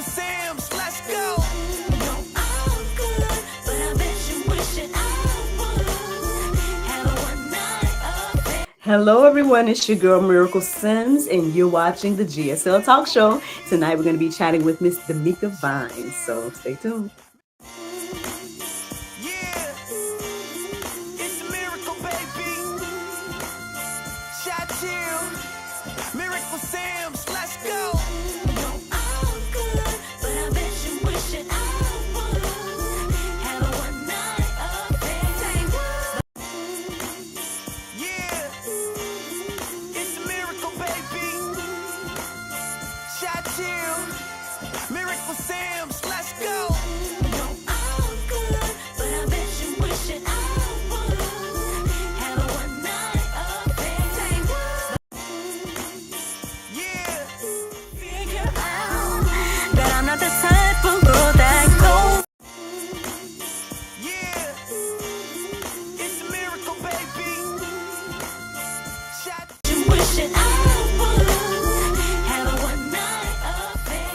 Sims, let's go. Hello, everyone. It's your girl Miracle Sims, and you're watching the GSL Talk Show. Tonight, we're going to be chatting with Miss Demeka Vines. So stay tuned. Yeah, it's a miracle, baby. Shot chill, Miracle Sims, let's go. Miracle Sims, let's go. Figure out that I'm not the type of girl that goes. Yeah, it's a miracle, baby. You wish it I would have a one night affair.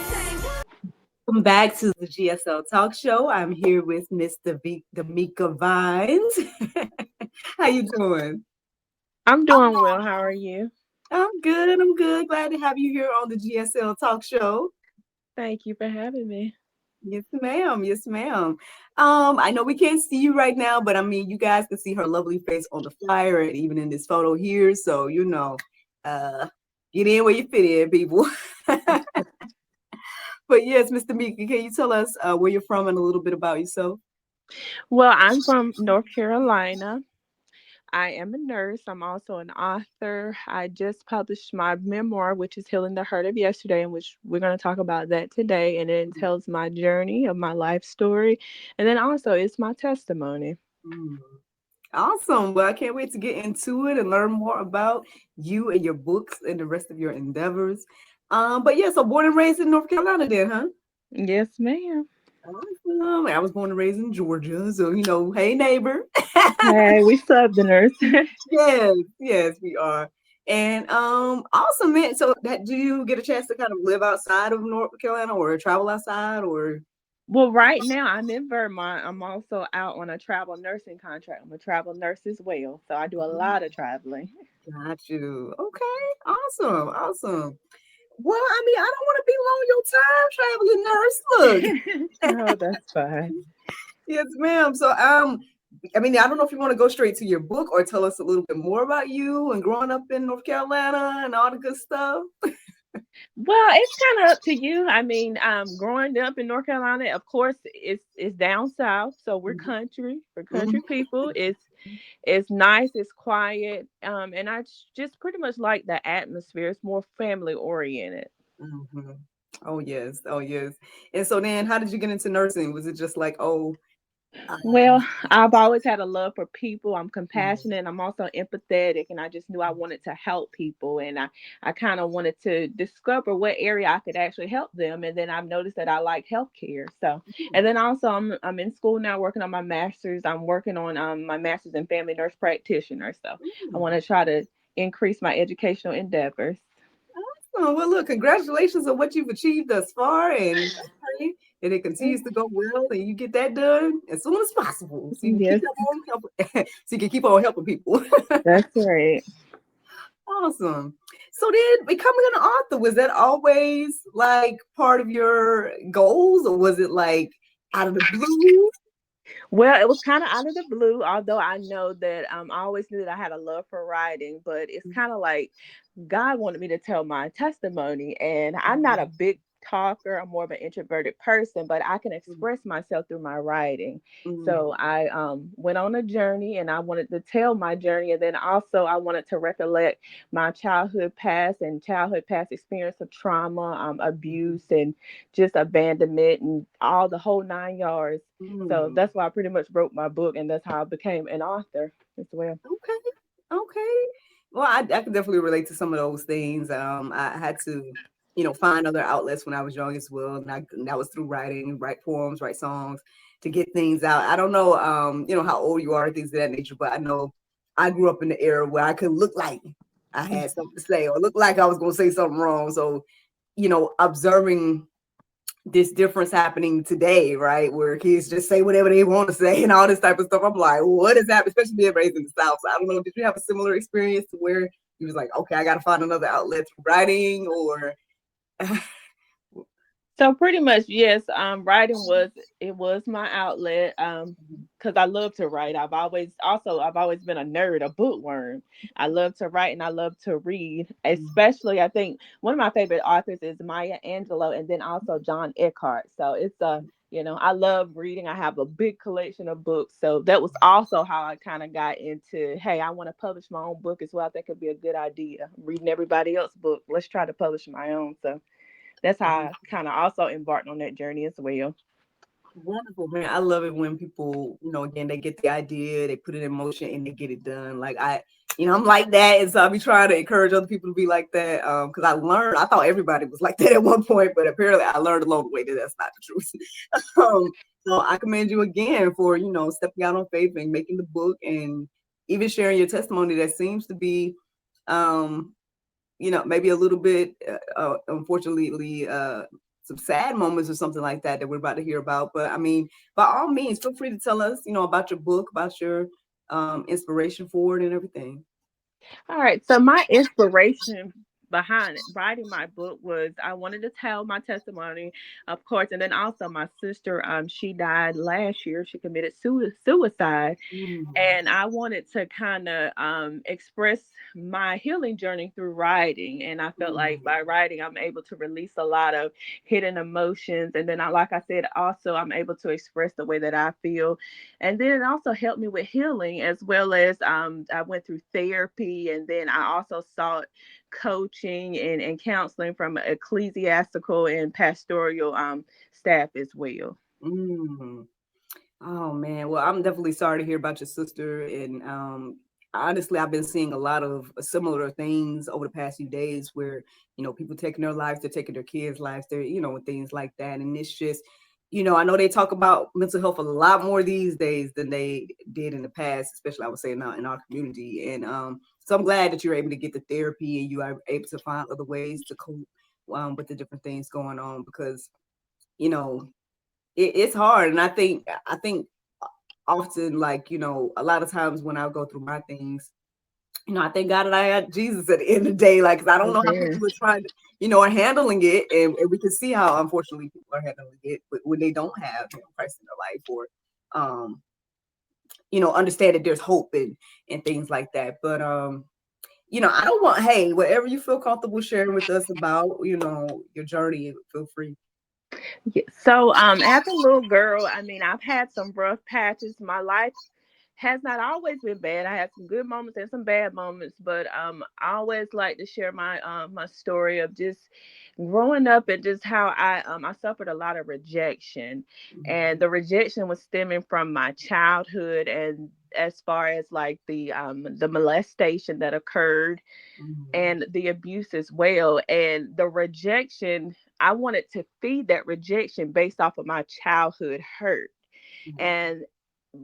Welcome back to the GSL Talk Show. I'm here with Miss Demeka Vines. How you doing? I'm doing well. How are you? I'm good. I'm good. Glad to have you here on the GSL Talk Show. Thank you for having me. Yes, ma'am. Yes, ma'am. I know we can't see you right now, but I mean, you guys can see her lovely face on the flyer and even in this photo here. So, get in where you fit in, people. But yes, Mr. Demeka, can you tell us where you're from and a little bit about yourself? Well, I'm from North Carolina. I am a nurse. I'm also an author. I just published my memoir, which is Healing the Hurt of Yesterday, in which we're going to talk about that today. And it tells my journey of my life story. And then also it's my testimony. Awesome. Well, I can't wait to get into it and learn more about you and your books and the rest of your endeavors. But yeah, so born and raised in North Carolina then, huh? Yes, ma'am. Awesome. I was born and raised in Georgia. So, hey, neighbor. Hey, we Southerners. Yes, we are. And awesome, man. So do you get a chance to kind of live outside of North Carolina or travel outside or? Well, right now I'm in Vermont. I'm also out on a travel nursing contract. I'm a travel nurse as well. So I do a lot of traveling. Got you. Okay. Awesome. Well, I mean, I don't want to be long your time traveling nurse. Look. No, that's fine. Yes, ma'am. So I mean, I don't know if you want to go straight to your book or tell us a little bit more about you and growing up in North Carolina and all the good stuff. Well, it's kind of up to you. I mean, growing up in North Carolina, of course, it's down south, so we're country. We're country people. It's nice. It's quiet. And I just pretty much like the atmosphere. It's more family oriented. Mm-hmm. Oh yes. And so then, how did you get into nursing? Was it just like, Well, I've always had a love for people. I'm compassionate. I'm also empathetic, and I just knew I wanted to help people, and I kind of wanted to discover what area I could actually help them. And then I've noticed that I like healthcare. So, and then also I'm in school now, working on my master's. I'm working on my master's in family nurse practitioner. So, I want to try to increase my educational endeavors. oh, well, look, congratulations on what you've achieved thus far, and it continues to go well, and you get that done as soon as possible, so you can Yes, keep on helping, so you can keep on helping people. that's right. Awesome. So then, becoming an author, was that always like part of your goals, or was it like out of the blue? Well, it was kind of out of the blue, although I know that I always knew that I had a love for writing, but it's kind of like God wanted me to tell my testimony. And I'm not a big talker, I'm more of an introverted person, but I can express myself through my writing. So I went on a journey and I wanted to tell my journey. And then also I wanted to recollect my childhood past experience of trauma, abuse, and just abandonment and all the whole 9 yards. So that's why I pretty much wrote my book, and that's how I became an author as well. Okay. Well, I can definitely relate to some of those things. I had to, find other outlets when I was young as well, and that was through writing, write poems, write songs to get things out. I don't know, how old you are, things of that nature, but I know I grew up in the era where I could look like I had something to say or look like I was going to say something wrong. So, observing this difference happening today, right? Where kids just say whatever they want to say and all this type of stuff. I'm like, what is that? Especially being raised in the South. So I don't know. Did you have a similar experience to where you was like, okay, I got to find another outlet for writing, or? So pretty much, yes. Writing was my outlet. Because I love to write. I've always been a nerd, a bookworm. I love to write and I love to read. Especially, I think one of my favorite authors is Maya Angelou, and then also John Eckhart. So it's I love reading. I have a big collection of books. So that was also how I kind of got into, hey, I want to publish my own book as well. I think it'd be a good idea. Reading everybody else's book, let's try to publish my own. So that's how I kind of also embarked on that journey as well. Wonderful, man. I love it when people, again, they get the idea, they put it in motion, and they get it done. Like I'm like that. And so I'll be trying to encourage other people to be like that. Because I thought everybody was like that at one point, but apparently I learned along the way that that's not the truth. So I commend you again for, stepping out on faith and making the book and even sharing your testimony that seems to be, maybe a little bit, unfortunately, some sad moments or something like that we're about to hear about. But I mean, by all means, feel free to tell us, about your book, about your inspiration for it and everything. All right. So my inspiration behind writing my book was I wanted to tell my testimony, of course, and then also my sister, she died last year. She committed suicide, Mm, and I wanted to kind of express my healing journey through writing. And I felt like mm, by writing, I'm able to release a lot of hidden emotions. And then, like I said, also I'm able to express the way that I feel. And then it also helped me with healing, as well as I went through therapy, and then I also sought coaching and counseling from ecclesiastical and pastoral staff as well. mm. Oh man, well, I'm definitely sorry to hear about your sister. And honestly, I've been seeing a lot of similar things over the past few days where, people taking their lives, they're taking their kids' lives, they're, and things like that. And it's just, I know they talk about mental health a lot more these days than they did in the past, especially I would say now in our community. And so I'm glad that you're able to get the therapy and you are able to find other ways to cope with the different things going on, because, you know, it's hard. And I think often, like, a lot of times when I go through my things, I thank God that I had Jesus at the end of the day. Like, 'cause I don't know how Amen. people are trying to, are handling it. And we can see how unfortunately people are handling it, but when they don't have, Christ in their life, or, understand that there's hope and things like that. But, I don't want, hey, whatever you feel comfortable sharing with us about, your journey, feel free. Yeah. So, as a little girl, I mean, I've had some rough patches. My life has not always been bad. I had some good moments and some bad moments, but I always like to share my story of just growing up and just how I suffered a lot of rejection, and the rejection was stemming from my childhood, and as far as like the molestation that occurred Mhm, and the abuse as well. And the rejection, I wanted to feed that rejection based off of my childhood hurt. mhm, And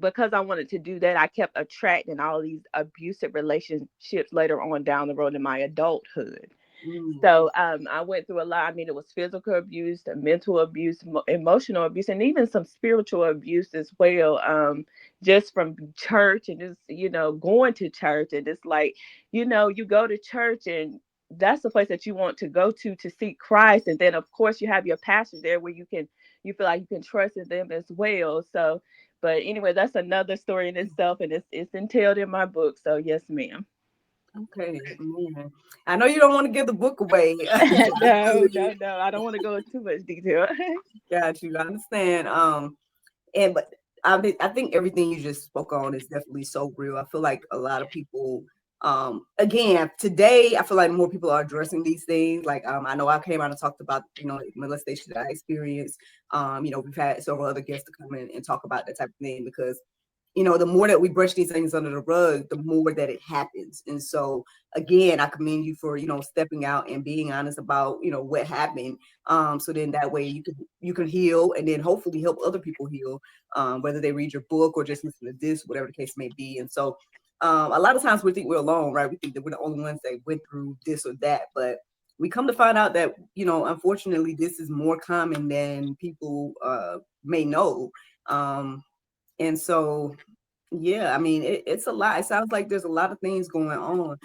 because I wanted to do that, I kept attracting all these abusive relationships later on down the road in my adulthood. mhm, So I went through a lot. I mean, it was physical abuse, mental abuse, emotional abuse, and even some spiritual abuse as well. Just from church and just going to church, and it's like you go to church and that's the place that you want to go to seek Christ, and then of course you have your pastor there where you feel like you can trust in them as well. So, but anyway, that's another story in itself, and it's entailed in my book. So yes, ma'am. okay, man. I know you don't want to give the book away. I No, feel you. no, no. I don't want to go into too much detail. Got you. I understand. But I think everything you just spoke on is definitely so real. I feel like a lot of people, again, today, I feel like more people are addressing these things. Like, I know I came out and talked about, molestation that I experienced. We've had several other guests to come in and talk about that type of thing, because the more that we brush these things under the rug, the more that it happens. And so, again, I commend you for, stepping out and being honest about, what happened. So then that way you can heal, and then hopefully help other people heal, whether they read your book or just listen to this, whatever the case may be. And so, a lot of times we think we're alone, right? We think that we're the only ones that went through this or that, but we come to find out that, unfortunately, this is more common than people may know. And so, yeah, I mean, it's a lot. It sounds like there's a lot of things going on.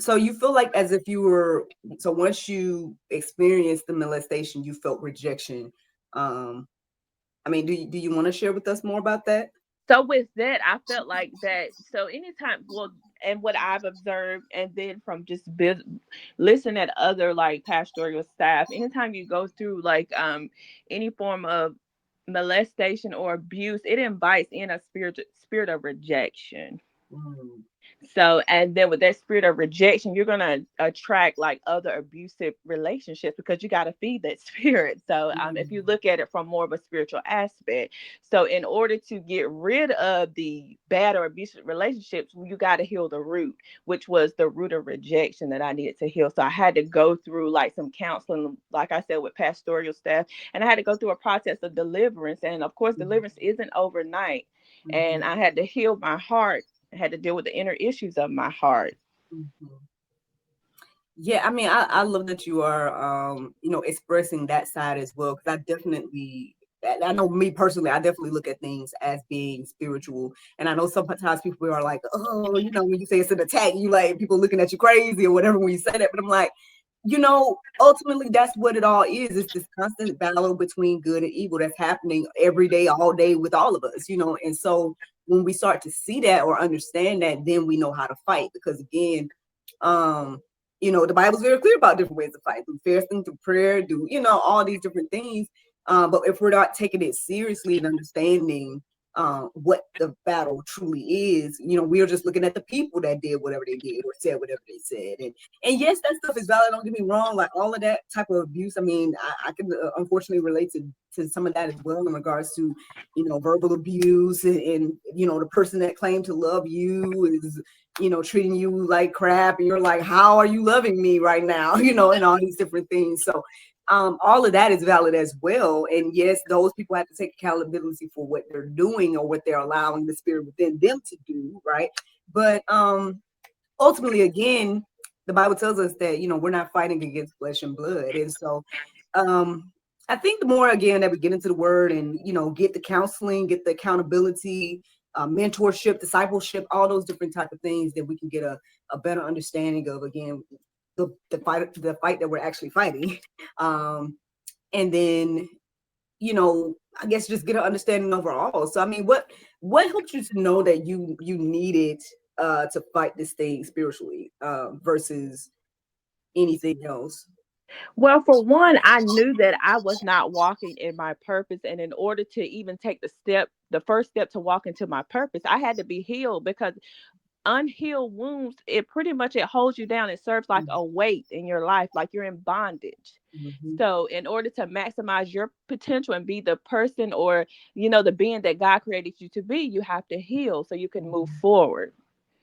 So you feel like as if so once you experienced the molestation, you felt rejection. I mean, do you want to share with us more about that? So with that, I felt like that. So anytime, well, and what I've observed, and then from just listening at other like pastoral staff, anytime you go through like any form of molestation or abuse, it invites in a spirit of rejection. Mm, So, and then with that spirit of rejection, you're going to attract like other abusive relationships because you got to feed that spirit. So, if you mm, look at it from more of a spiritual aspect, so in order to get rid of the bad or abusive relationships, you got to heal the root, which was the root of rejection that I needed to heal. So, I had to go through like some counseling, like I said, with pastoral staff, and I had to go through a process of deliverance. And of course, deliverance isn't overnight. And mhm, I had to heal my heart. I had to deal with the inner issues of my heart. mhm. Yeah, I mean, I love that you are, expressing that side as well. Because I know me personally, I definitely look at things as being spiritual. And I know sometimes people are like, oh, when you say it's an attack, you like people looking at you crazy or whatever when you say that. But I'm like, ultimately that's what it all is. It's this constant battle between good and evil that's happening every day, all day with all of us, And so when we start to see that or understand that, then we know how to fight. Because again, um, the Bible's very clear about different ways to fight through fasting, through prayer, do all these different things. But if we're not taking it seriously and understanding what the battle truly is, we're just looking at the people that did whatever they did or said whatever they said. And yes, that stuff is valid. Don't get me wrong. Like all of that type of abuse. I mean, I can unfortunately relate to some of that as well in regards to, verbal abuse and the person that claimed to love you is treating you like crap, and you're like, how are you loving me right now? And all these different things. So all of that is valid as well. And yes, those people have to take accountability for what they're doing or what they're allowing the spirit within them to do, right? But ultimately, again, the Bible tells us that, we're not fighting against flesh and blood. And so I think the more, again, that we get into the word and, get the counseling, get the accountability, mentorship, discipleship, all those different type of things, that we can get a better understanding of, again, the fight that we're actually fighting. And then, I guess just get an understanding overall. So, I mean, what helped you to know that you needed to fight this thing spiritually versus anything else? Well, for one, I knew that I was not walking in my purpose. And in order to even take the first step to walk into my purpose, I had to be healed because unhealed wounds, it holds you down. It serves like a weight in your life, like you're in bondage. Mm-hmm. So in order to maximize your potential and be the person or, the being that God created you to be, you have to heal so you can move forward.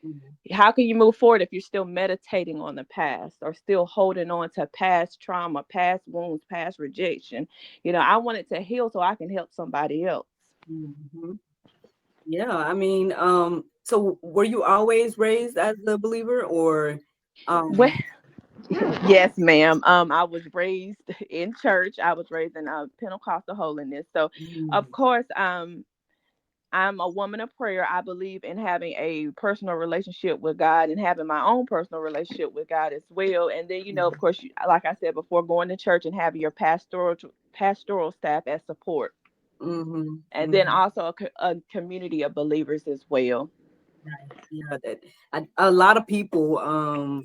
Mm-hmm. How can you move forward if you're still meditating on the past or still holding on to past trauma, past wounds, past rejection? I wanted to heal so I can help somebody else. Mm-hmm. Yeah, I mean, so were you always raised as a believer or Well, um yes, ma'am. I was raised in church. I was raised in Pentecostal holiness. So, of mm, course, I'm a woman of prayer. I believe in having a personal relationship with God and having my own personal relationship with God as well. And then, of course, like I said before, going to church and having your pastoral staff as support, mm-hmm, and then mm-hmm, also a community of believers as well. right. Yeah, a lot of people I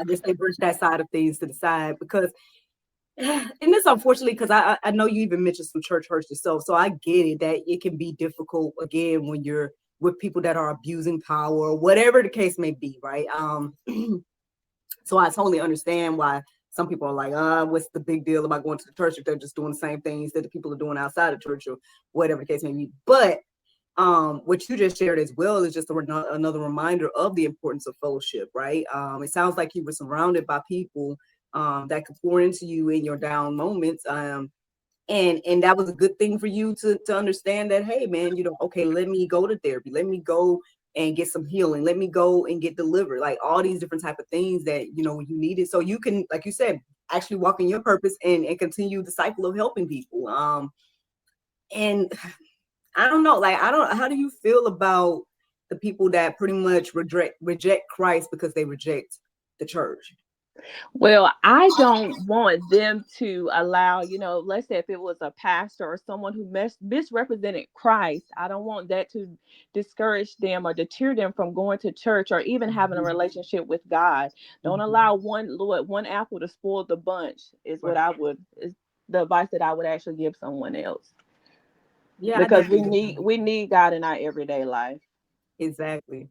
guess they brush that side of things to the side because and this unfortunately because I know you even mentioned some church hurts yourself, so I get it that it can be difficult again when you're with people that are abusing power, whatever the case may be, right? So I totally understand why some people are like, what's the big deal about going to the church if they're just doing the same things that the people are doing outside of church or whatever the case may be. But what you just shared as well is just another reminder of the importance of fellowship, right? It sounds like you were surrounded by people that could pour into you in your down moments. And that was a good thing for you to understand that, hey man, okay, let me go to therapy, let me go and get some healing. Let me go and get delivered. Like all these different type of things that, you know, you needed. So you can, like you said, actually walk in your purpose and continue the cycle of helping people. And I don't know, like, how do you feel about the people that pretty much reject Christ because they reject the church? Well, I don't want them to allow, let's say if it was a pastor or someone who misrepresented Christ, I don't want that to discourage them or deter them from going to church or even having a Mhm. relationship with God. Don't Mhm. allow one apple to spoil the bunch Right. is the advice that I would actually give someone else. Yeah, I Because definitely we need God in our everyday life. exactly.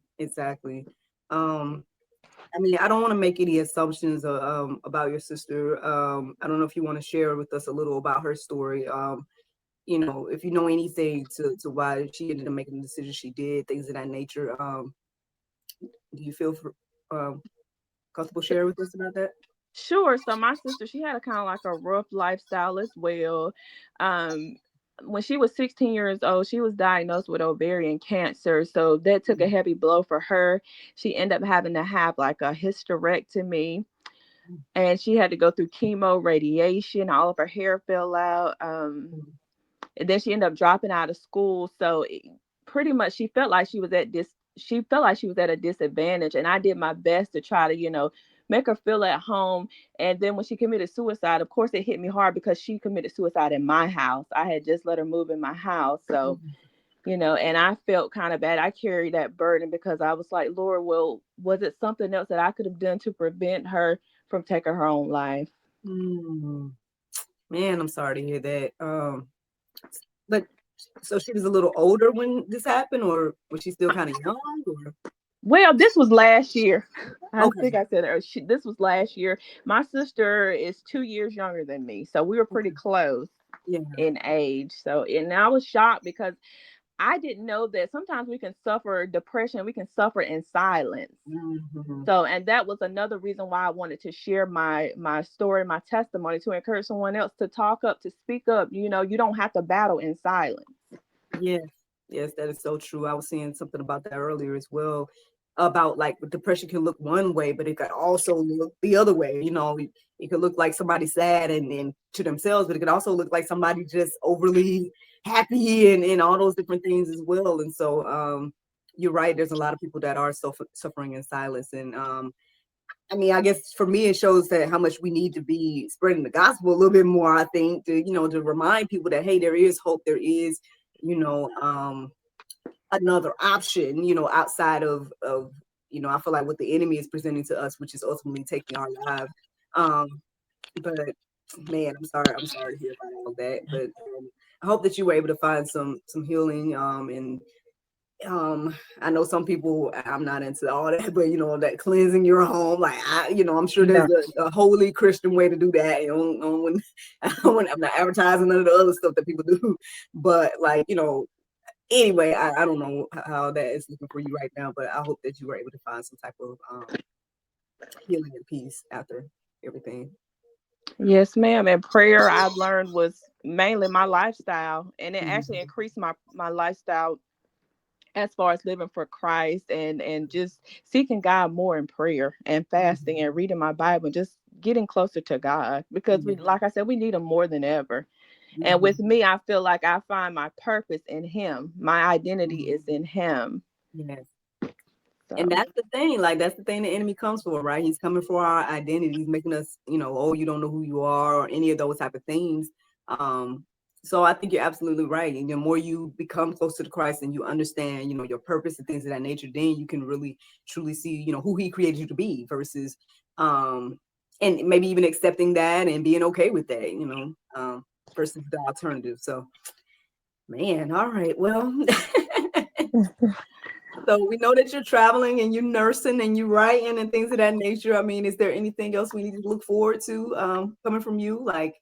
Um, I mean, I don't want to make any assumptions about your sister. I don't know if you want to share with us a little about her story. You know, if you know anything to why she ended up making the decision she did, things of that nature. Do you feel comfortable sharing with us about that? Sure. So my sister, she had a kind of like a rough lifestyle as well. Um, when she was 16 years old, she was diagnosed with ovarian cancer. So that took a heavy blow for her. She ended up having to have like a hysterectomy, and she had to go through chemo, radiation. All of her hair fell out. And then she ended up dropping out of school. So pretty much she felt like she was at a disadvantage, and I did my best to try to make her feel at home. And then when she committed suicide, of course it hit me hard because she committed suicide in my house. I had just let her move in my house. So and I felt kind of bad. I carried that burden because I was like, Lord, well, was it something else that I could have done to prevent her from taking her own life? Mm. Man, I'm sorry to hear that. But so she was a little older when this happened, or was she still kind of young? Or? Well, this was last year. I Okay. think I said this was last year. My sister is 2 years younger than me, so we were pretty Okay. close Yeah. in age. So, and I was shocked because I didn't know that sometimes we can suffer depression, we can suffer in silence. Mhm. So, and that was another reason why I wanted to share my story, my testimony, to encourage someone else to talk up, to speak up. You don't have to battle in silence. Yes, yes, that is so true. I was saying something about that earlier as well, about like depression can look one way, but it could also look the other way. You know, it could look like somebody sad and to themselves, but it could also look like somebody just overly happy and all those different things as well. And so, you're right. There's a lot of people that are suffering in silence, and I mean, I guess for me, it shows that how much we need to be spreading the gospel a little bit more. I think to remind people that hey, there is hope, there is you know another option, outside of I feel like what the enemy is presenting to us, which is ultimately taking our lives. Um, but man, I'm sorry to hear about all that. But I hope that you were able to find some healing. And I know some people, I'm not into all that, but that cleansing your home, like I'm sure there's No. a holy Christian way to do that. When I'm not advertising none of the other stuff that people do, but like anyway, I don't know how that is looking for you right now, but I hope that you were able to find some type of healing and peace after everything. Yes, ma'am. And prayer I've learned was mainly my lifestyle, and it actually Mhm. increased my lifestyle as far as living for Christ and just seeking God more in prayer and fasting Mhm. and reading my Bible and just getting closer to God because we, Yeah. like I said, we need him more than ever. And with Mhm. me, I feel like I find my purpose in him. My identity is Mhm. in him. Yes. And So, that's the thing, like that's the thing the enemy comes for, right? He's coming for our identity. He's making us, oh, you don't know who you are or any of those type of things. Um, so I think you're absolutely right. And the more you become close to Christ and you understand, your purpose and things of that nature, then you can really truly see, who he created you to be versus and maybe even accepting that and being okay with that, versus the alternative. So man, all right. Well, so we know that you're traveling and you're nursing and you're writing and things of that nature. I mean, is there anything else we need to look forward to coming from you? Like,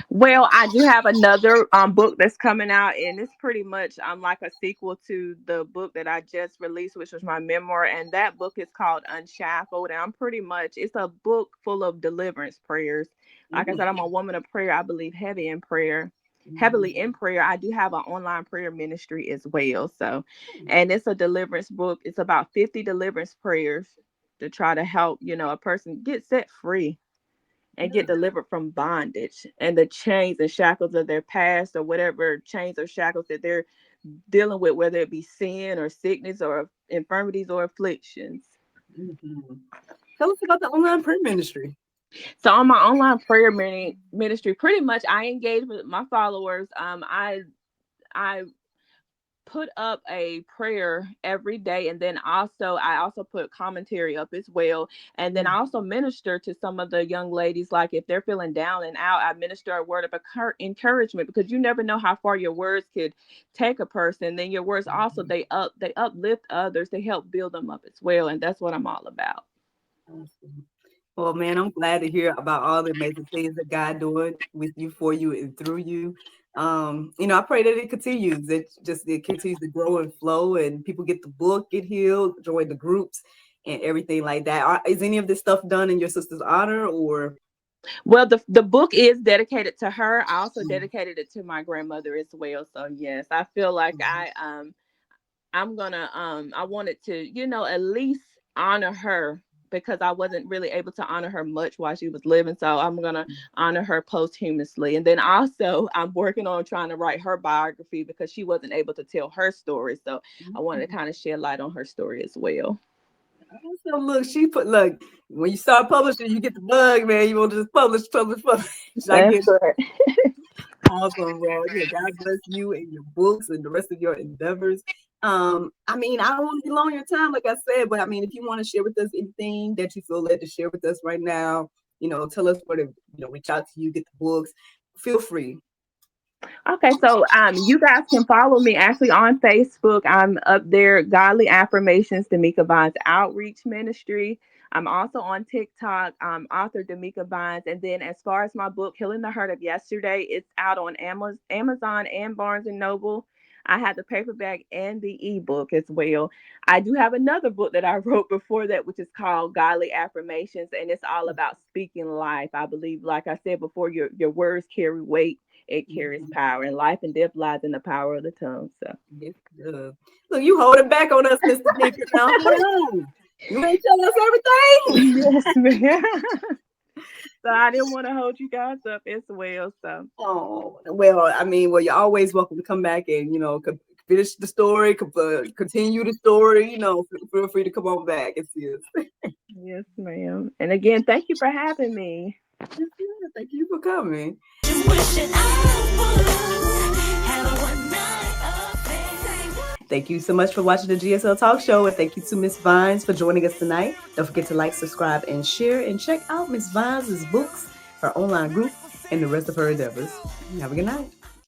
well, I do have another book that's coming out, and it's pretty much like a sequel to the book that I just released, which was my memoir. And that book is called Unshackled. And I'm pretty much it's a book full of deliverance prayers. Like I mm, said, I'm a woman of prayer. I believe heavy in prayer. heavily in prayer, I do have an online prayer ministry as well. So, and it's a deliverance book. It's about 50 deliverance prayers to try to help, a person get set free and get delivered from bondage and the chains and shackles of their past, or whatever chains or shackles that they're dealing with, whether it be sin or sickness or infirmities or afflictions. Mhm. Tell us about the online prayer ministry. So on my online prayer ministry, pretty much I engage with my followers. I put up a prayer every day, and then I also put commentary up as well, and then I also minister to some of the young ladies. Like if they're feeling down and out, I minister a word of encouragement, because you never know how far your words could take a person. Then your words also, they uplift others, they help build them up as well, and that's what I'm all about. Awesome. Well, man, I'm glad to hear about all the amazing things that God doing with you, for you, and through you. I pray that it continues. It continues to grow and flow, and people get the book, get healed, join the groups, and everything like that. Is any of this stuff done in your sister's honor, or? Well, the book is dedicated to her. I also dedicated it to my grandmother as well. So yes, I feel like I'm gonna I wanted to, at least honor her, because I wasn't really able to honor her much while she was living. So I'm gonna honor her posthumously. And then also I'm working on trying to write her biography, because she wasn't able to tell her story. So I wanted to kind of shed light on her story as well. So look, when you start publishing, you get the bug, man. You want to just publish. I That's get correct. awesome. Well, yeah, God bless you and your books and the rest of your endeavors. I don't want to be long your time, like I said, but I mean, if you want to share with us anything that you feel led to share with us right now, tell us where to, reach out to you, get the books. Feel free. Okay, so you guys can follow me actually on Facebook. I'm up there, Godly Affirmations, Demeka Vines Outreach Ministry. I'm also on TikTok, author Demeka Vines. And then as far as my book, Healing the Hurt of Yesterday, it's out on Amazon and Barnes and Noble. I have the paperback and the ebook as well. I do have another book that I wrote before that, which is called Godly Affirmations, and it's all about speaking life. I believe, like I said before, your words carry weight, it carries power, and life and death lies in the power of the tongue. So Yes, look, you holding back on us, Mr. Dicker. Now, hold on. You ain't telling us everything. yes, man. So I didn't want to hold you guys up as well. So Well, you're always welcome to come back and finish the story, continue the story. Feel free to come on back. It's yours. yes, ma'am. And again, thank you for having me. Thank you for coming. Thank you so much for watching the GSL Talk Show, and thank you to Miss Vines for joining us tonight. Don't forget to like, subscribe, and share, and check out Miss Vines' books, her online group, and the rest of her endeavors. Have a good night.